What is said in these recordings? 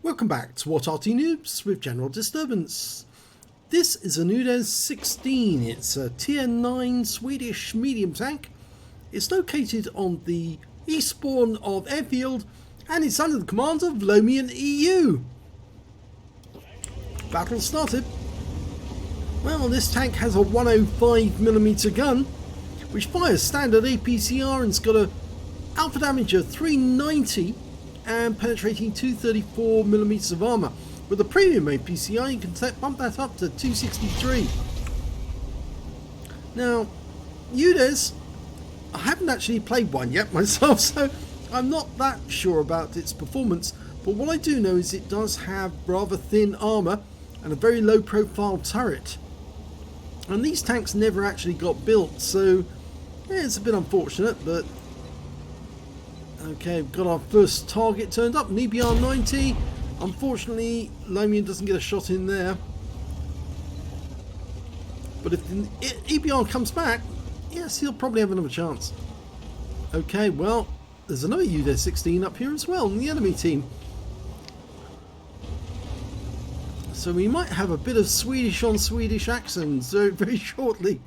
Welcome back to What Arty Noobs with General Disturbance. This is an UDES 16. It's a tier 9 Swedish medium tank. It's located on the east spawn of Airfield and it's under the command of Lomian EU. Battle started. Well, this tank has a 105mm gun which fires standard APCR and's got a alpha damage of 390 and penetrating 234mm of armour. With a premium APCR you can bump that up to 263. Now, UDES, I haven't actually played one yet myself, so I'm not that sure about its performance, but what I do know is it does have rather thin armour and a very low profile turret. And these tanks never actually got built, so yeah, it's a bit unfortunate, but okay, we've got our first target turned up, an EBR-90. Unfortunately, Lomian doesn't get a shot in there. But if the EBR comes back, yes, he'll probably have another chance. Okay, well, there's another UDES 16 up here as well in the enemy team. So we might have a bit of Swedish on Swedish accents very shortly.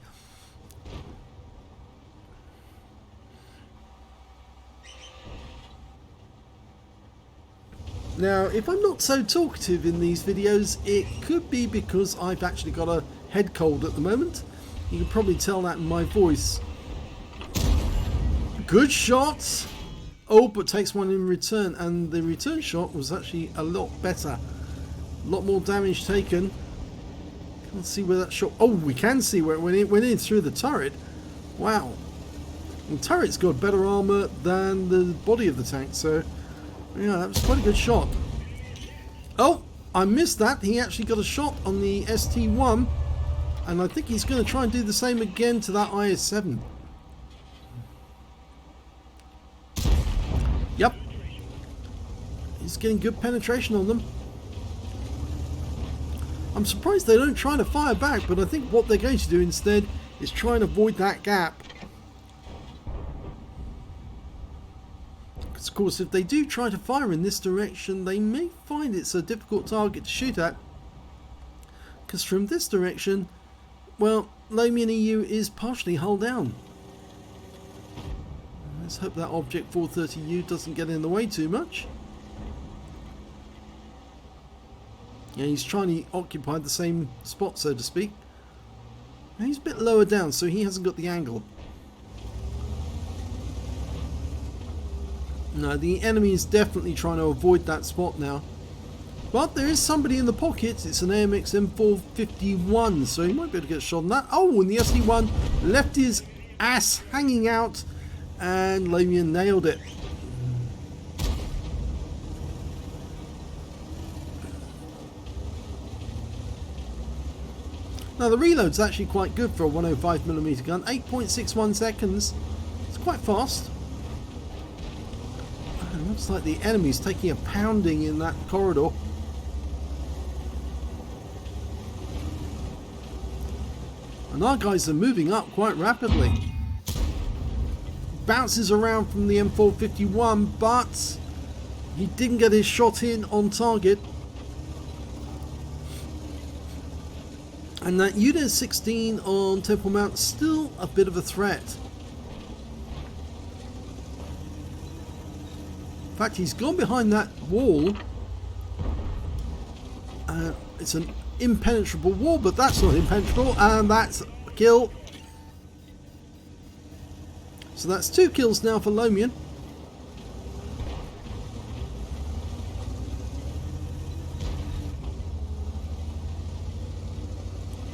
Now, if I'm not so talkative in these videos, it could be because I've actually got a head cold at the moment. You can probably tell that in my voice. Good shot! Oh, but takes one in return, and the return shot was actually a lot better. A lot more damage taken. Can't see where that shot... Oh, we can see where it went in through the turret. Wow. The turret's got better armour than the body of the tank, so... yeah, that was quite a good shot. Oh, I missed that. He actually got a shot on the ST1. And I think he's going to try and do the same again to that IS-7. Yep. He's getting good penetration on them. I'm surprised they don't try to fire back, but I think what they're going to do instead is try and avoid that gap. Of course, if they do try to fire in this direction, they may find it's a difficult target to shoot at. Because from this direction, well, Lomian EU is partially hull down. Let's hope that Object 430U doesn't get in the way too much. Yeah, he's trying to occupy the same spot, so to speak. And he's a bit lower down, so he hasn't got the angle. No, the enemy is definitely trying to avoid that spot now. But there is somebody in the pocket. It's an AMX M451, so he might be able to get a shot on that. Oh, and the SD1 left his ass hanging out, and Lomian nailed it. Now the reload's actually quite good for a 105mm gun. 8.61 seconds. It's quite fast. It looks like the enemy's taking a pounding in that corridor. And our guys are moving up quite rapidly. Bounces around from the M451, but he didn't get his shot in on target. And that UDES 16 on Temple Mount is still a bit of a threat. In fact, he's gone behind that wall. It's an impenetrable wall, but that's not impenetrable, and that's a kill. So that's 2 kills now for Lomian.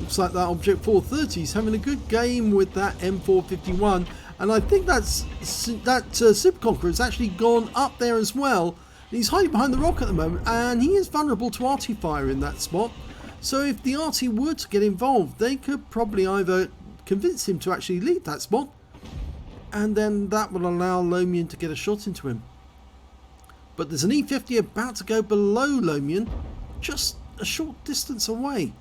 Looks like that Object 430 is having a good game with that M451. And I think that Super Conqueror has actually gone up there as well. He's hiding behind the rock at the moment, and he is vulnerable to Arty fire in that spot. So if the Arty were to get involved, they could probably either convince him to actually leave that spot, and then that will allow Lomian to get a shot into him. But there's an E50 about to go below Lomian, just a short distance away.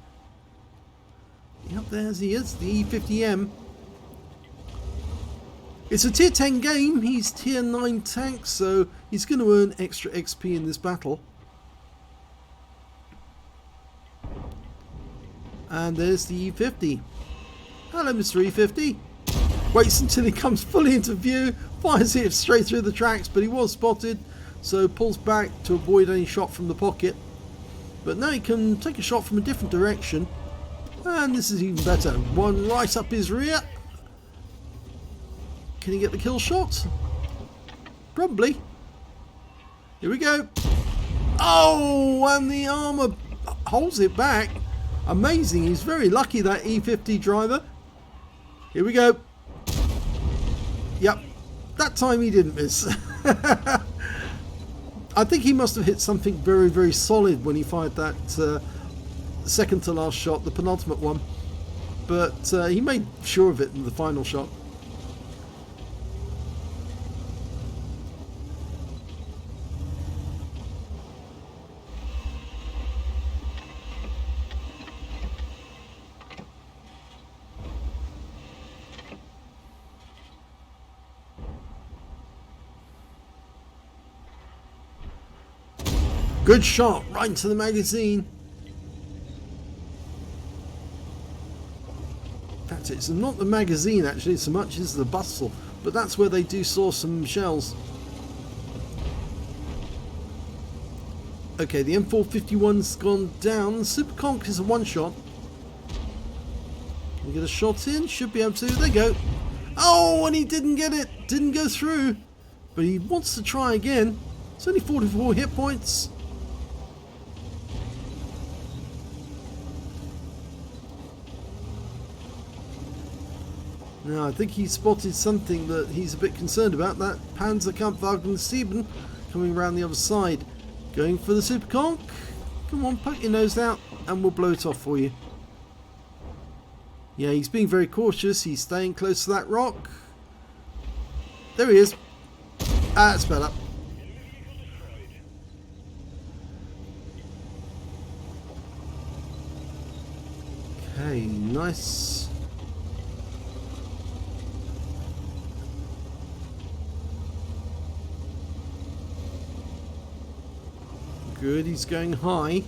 Yep, there he is, the E50M. It's a tier 10 game, he's tier 9 tank, so he's going to earn extra XP in this battle. And there's the E50. Hello, Mr. E50. Waits until he comes fully into view, fires it straight through the tracks, but he was spotted, so pulls back to avoid any shot from the pocket. But now he can take a shot from a different direction, and this is even better. One right up his rear. Can he get the kill shot? Probably. Here we go. Oh, and the armor holds it back. Amazing. He's very lucky, that E50 driver. Here we go. Yep, that time he didn't miss. I think he must have hit something very, very solid when he fired that second to last shot, the penultimate one. But he made sure of it in the final shot. Good shot, right into the magazine. That's it. It's not the magazine actually so much as the bustle, but that's where they do source some shells. Okay, the M451's gone down. Super Conk is a one shot. Can we get a shot in? Should be able to. There you go. Oh, and he didn't get it. Didn't go through. But he wants to try again. It's only 44 hit points. Now, I think he spotted something that he's a bit concerned about. That Panzerkampfwagen 7 coming around the other side. Going for the Super Conk. Come on, poke your nose out and we'll blow it off for you. Yeah, he's being very cautious. He's staying close to that rock. There he is. Ah, that's better. Okay, nice. Good, he's going high.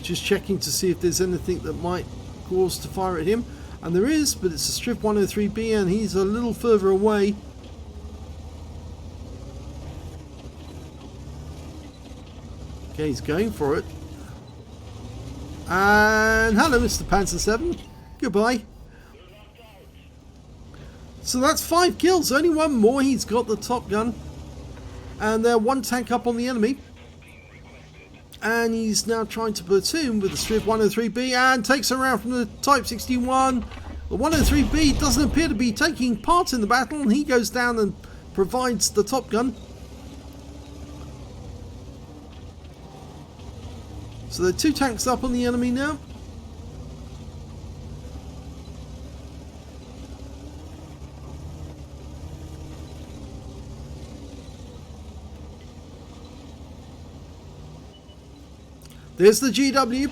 Just checking to see if there's anything that might cause to fire at him. And there is, but it's a Strip 103B and he's a little further away. Okay, he's going for it. And hello, Mr. Panzer 7. Goodbye. So that's 5 kills, only one more. He's got the top gun. And they're one tank up on the enemy. And he's now trying to platoon with the Strip 103B and takes a round from the Type 61. The 103B doesn't appear to be taking part in the battle, and he goes down and provides the top gun. So there are 2 tanks up on the enemy now. There's the GW.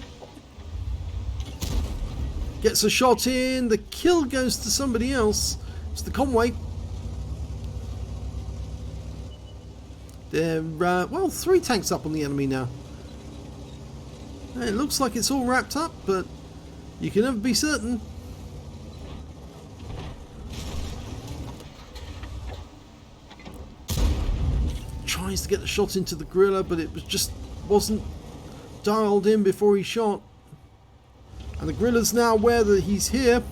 Gets a shot in. The kill goes to somebody else. It's the Conway. There well, 3 tanks up on the enemy now. It looks like it's all wrapped up, but you can never be certain. Tries to get the shot into the Gorilla, but it wasn't dialed in before he shot. And the Gorilla's now aware that he's here.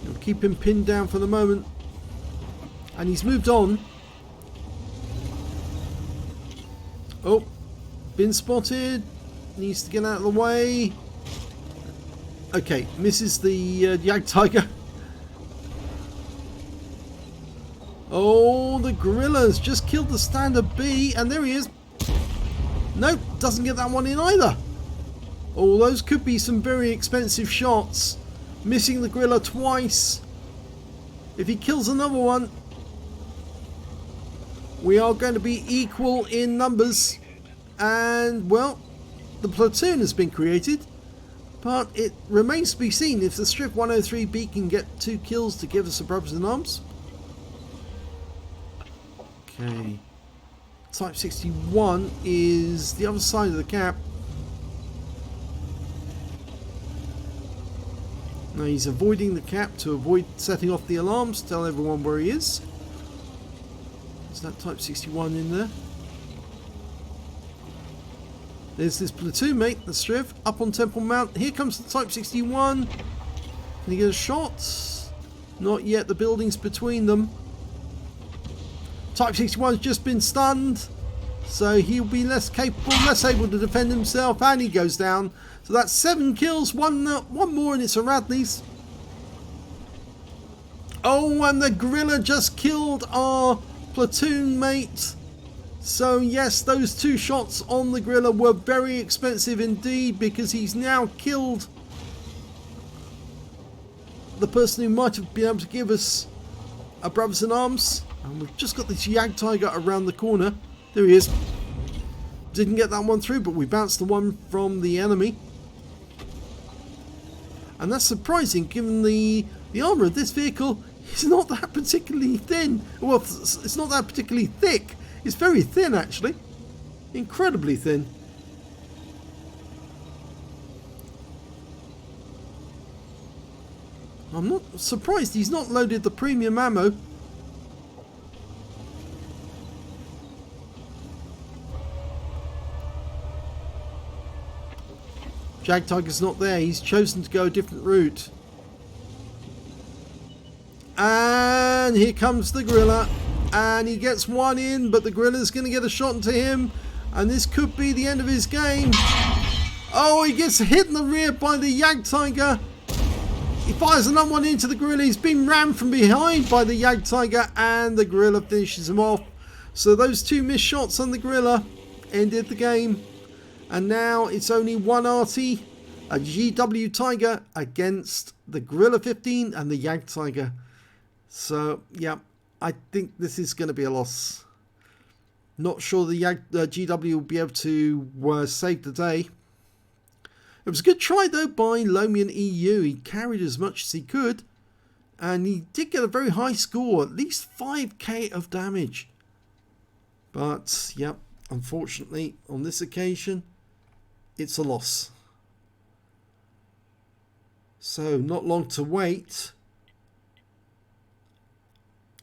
He'll keep him pinned down for the moment. And he's moved on. Oh, been spotted. Needs to get out of the way. Okay, misses the Jag Tiger. Oh, the Gorilla's just killed the Standard B, and there he is. Nope, doesn't get that one in either. Oh, those could be some very expensive shots. Missing the Gorilla twice. If he kills another one, we are going to be equal in numbers. And, well, the platoon has been created. But it remains to be seen if the Strip 103B can get 2 kills to give us a brothers in arms. Okay. Type 61 is the other side of the cap. Now he's avoiding the cap to avoid setting off the alarms. Tell everyone where he is. Is that Type 61 in there? There's this platoon mate, the Striv, up on Temple Mount. Here comes the Type 61. Can he get a shot? Not yet. The building's between them. Type 61's just been stunned, so he'll be less capable, less able to defend himself, and he goes down. So that's 7 kills, one more, and it's a Radley's. Oh, and the gorilla just killed our platoon mate. So yes, those 2 shots on the gorilla were very expensive indeed, because he's now killed the person who might have been able to give us a brothers in arms. And we've just got this Jagdtiger around the corner. There he is. Didn't get that one through, but we bounced the one from the enemy. And that's surprising, given the armour of this vehicle is not that particularly thin. Well, it's not that particularly thick. It's very thin, actually. Incredibly thin. I'm not surprised he's not loaded the premium ammo. Jagdtiger's not there. He's chosen to go a different route. And here comes the gorilla. And he gets one in, but the gorilla's going to get a shot into him. And this could be the end of his game. Oh, he gets hit in the rear by the Jagdtiger. He fires another one into the gorilla. He's been rammed from behind by the Jagdtiger, and the gorilla finishes him off. So those 2 missed shots on the gorilla ended the game. And now it's only one Arty, a GW Tiger, against the Gorilla 15 and the Jagdtiger. So, yeah, I think this is going to be a loss. Not sure the GW will be able to save the day. It was a good try, though, by Lomian EU. He carried as much as he could. And he did get a very high score, at least 5k of damage. But, yeah, unfortunately, on this occasion, it's a loss. So, not long to wait.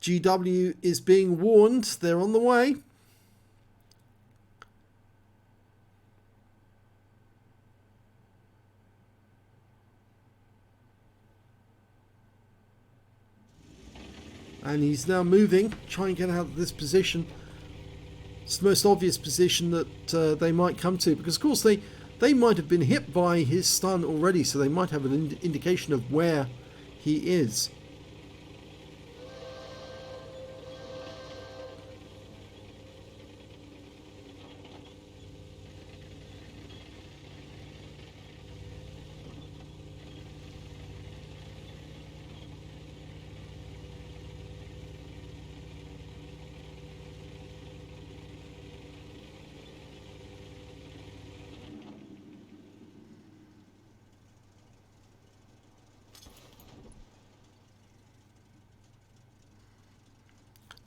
GW is being warned. They're on the way. And he's now moving, trying to get out of this position. It's the most obvious position that they might come to, because of course they might have been hit by his stun already, so they might have an indication of where he is.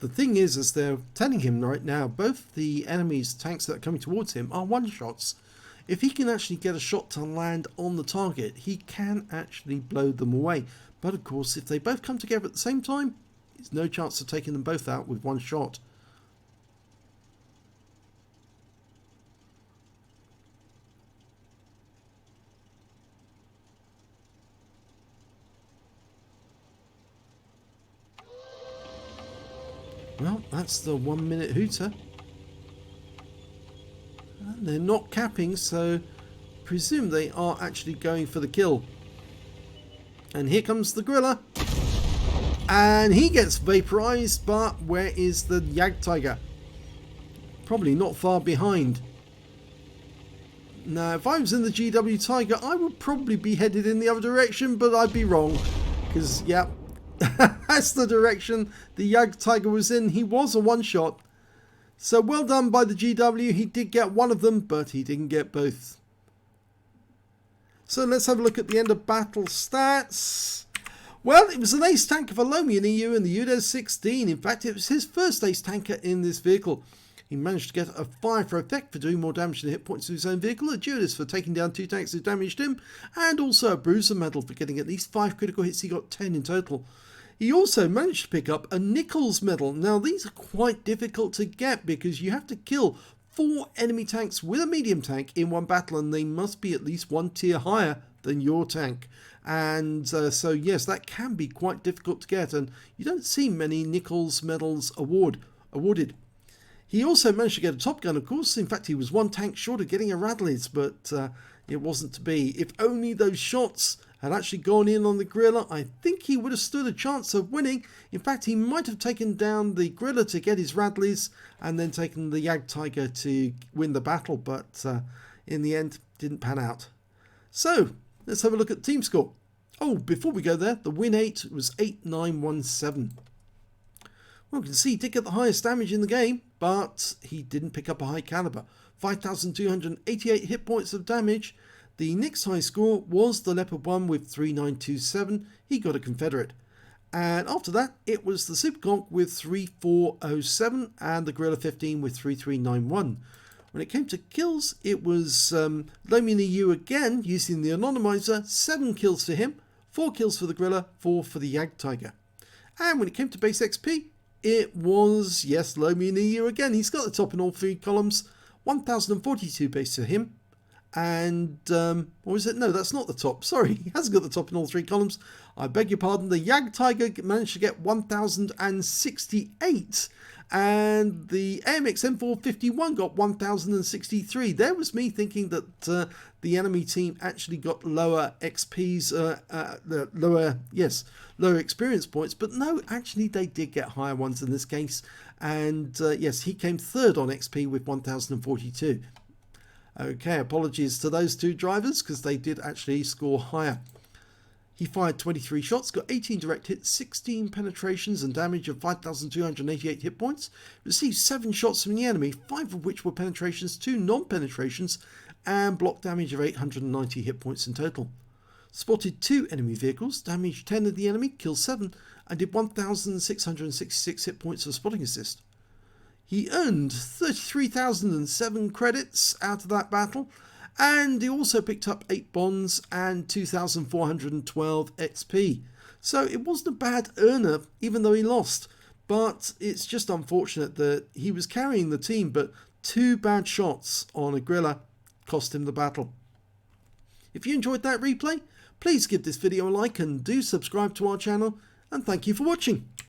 The thing is, as they're telling him right now, both the enemy's tanks that are coming towards him are one-shots. If he can actually get a shot to land on the target, he can actually blow them away. But of course, if they both come together at the same time, there's no chance of taking them both out with one shot. Well, that's the 1 minute hooter. And they're not capping, so presume they are actually going for the kill. And here comes the gorilla. And he gets vaporized, but where is the Jagdtiger? Probably not far behind. Now, if I was in the GW Tiger, I would probably be headed in the other direction, but I'd be wrong. Because, yeah, that's the direction the Jagdtiger was in. He was a one-shot. So well done by the GW. He did get one of them, but he didn't get both. So let's have a look at the end of battle stats. Well, it was an ace tanker for Lomi in EU in the UDES 16. In fact, it was his first ace tanker in this vehicle. He managed to get a 5 for effect for doing more damage than hit points to his own vehicle, a UDES for taking down 2 tanks who damaged him, and also a bruiser medal for getting at least 5 critical hits. He got 10 in total. He also managed to pick up a Nichols medal. Now, these are quite difficult to get because you have to kill 4 enemy tanks with a medium tank in one battle, and they must be at least 1 tier higher than your tank. And so yes, that can be quite difficult to get, and you don't see many Nichols medals awarded. He also managed to get a Top Gun, of course. In fact, he was 1 tank short of getting a Radleys, but it wasn't to be. If only those shots had actually gone in on the Gorilla, I think he would have stood a chance of winning. In fact, he might have taken down the Gorilla to get his Radleys and then taken the Jagdtiger to win the battle, but in the end, didn't pan out. So, let's have a look at the team score. Oh, before we go there, the win 8 was 8917. Well, you can see he did get the highest damage in the game, but he didn't pick up a high caliber. 5,288 hit points of damage. The next high score was the Leopard 1 with 3927. He got a Confederate. And after that, it was the Superconch with 3407 and the Gorilla 15 with 3391. When it came to kills, it was Lomi in EU again using the Anonymizer. 7 kills for him, 4 kills for the Gorilla, 4 for the Jagdtiger. And when it came to base XP, it was, yes, Lomi in EU again. He's got the top in all 3 columns. 1042 base for him. And, what was it? No, that's not the top. Sorry, he hasn't got the top in all 3 columns. I beg your pardon. The Jagdtiger managed to get 1068. And the AMX M451 got 1063. There was me thinking that the enemy team actually got lower XPs, lower experience points. But no, actually they did get higher ones in this case. And yes, he came 3rd on XP with 1042. Okay, apologies to those 2 drivers because they did actually score higher. He fired 23 shots, got 18 direct hits, 16 penetrations and damage of 5,288 hit points. Received 7 shots from the enemy, 5 of which were penetrations, 2 non-penetrations, and block damage of 890 hit points in total. Spotted 2 enemy vehicles, damaged 10 of the enemy, killed 7, and did 1,666 hit points of spotting assist. He earned 33,007 credits out of that battle, and he also picked up 8 bonds and 2,412 XP. So it wasn't a bad earner, even though he lost. But it's just unfortunate that he was carrying the team, but 2 bad shots on a Gorilla cost him the battle. If you enjoyed that replay, please give this video a like and do subscribe to our channel, and thank you for watching.